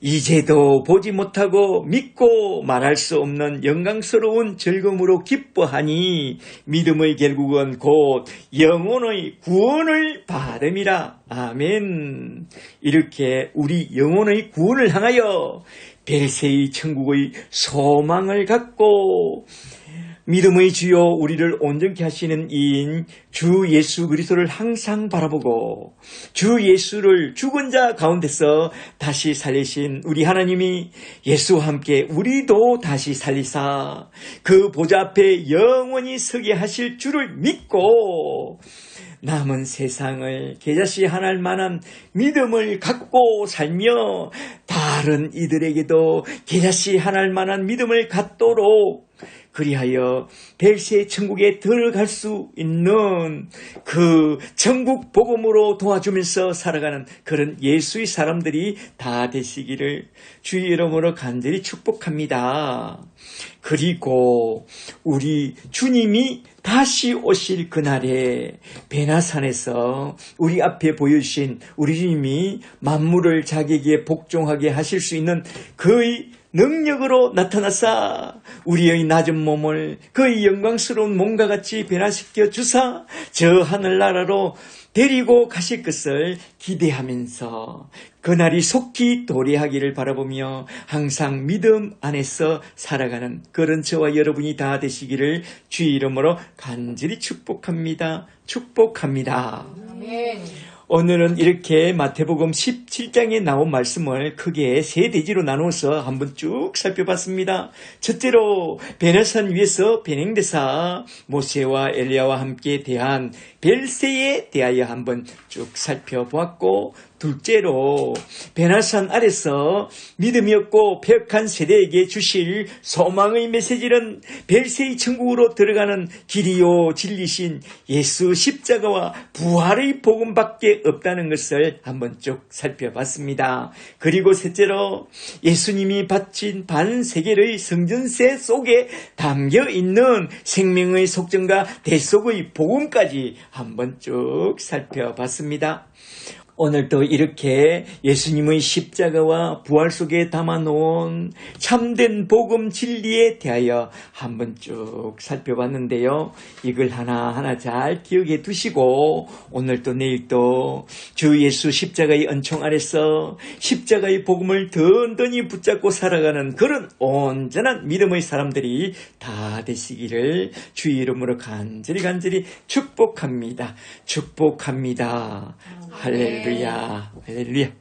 이제도 보지 못하고 믿고 말할 수 없는 영광스러운 즐거움으로 기뻐하니 믿음의 결국은 곧 영혼의 구원을 받음이라. 아멘. 이렇게 우리 영혼의 구원을 향하여 벨세의 천국의 소망을 갖고 믿음의 주요 우리를 온전케 하시는 이인 주 예수 그리스도를 항상 바라보고 주 예수를 죽은 자 가운데서 다시 살리신 우리 하나님이 예수와 함께 우리도 다시 살리사 그 보좌 앞에 영원히 서게 하실 줄을 믿고 남은 세상을 계자시 하나할 만한 믿음을 갖고 살며 다른 이들에게도 계자시 하나할 만한 믿음을 갖도록 그리하여 벨세의 천국에 들어갈 수 있는 그 천국 복음으로 도와주면서 살아가는 그런 예수의 사람들이 다 되시기를 주의 이름으로 간절히 축복합니다. 그리고 우리 주님이 다시 오실 그날에 베나산에서 우리 앞에 보여주신 우리 주님이 만물을 자기에게 복종하게 하실 수 있는 그의 능력으로 나타나사 우리의 낮은 몸을 그의 영광스러운 몸과 같이 변화시켜 주사 저 하늘나라로 데리고 가실 것을 기대하면서 그날이 속히 도래하기를 바라보며 항상 믿음 안에서 살아가는 그런 저와 여러분이 다 되시기를 주의 이름으로 간절히 축복합니다. 축복합니다. 아멘. 오늘은 이렇게 마태복음 17장에 나온 말씀을 크게 세 대지로 나누어서 한번 쭉 살펴봤습니다. 첫째로 베나산 위에서 변행대사 모세와 엘리야와 함께 대한 벨세에 대하여 한번 쭉 살펴보았고, 둘째로 베나산 아래서 믿음이 없고 폐역한 세대에게 주실 소망의 메시지는 벨세의 천국으로 들어가는 길이요 진리신 예수 십자가와 부활의 복음밖에 없다는 것을 한번 쭉 살펴봤습니다. 그리고 셋째로 예수님이 바친 반세계의 성전세 속에 담겨있는 생명의 속전과 대속의 복음까지 한번 쭉 살펴봤습니다. 오늘도 이렇게 예수님의 십자가와 부활 속에 담아놓은 참된 복음 진리에 대하여 한번 쭉 살펴봤는데요. 이걸 하나하나 잘 기억해 두시고 오늘도 내일도 주 예수 십자가의 은총 아래서 십자가의 복음을 든든히 붙잡고 살아가는 그런 온전한 믿음의 사람들이 다 되시기를 주의 이름으로 간절히 축복합니다. 축복합니다. 할렐루야. 할렐루야.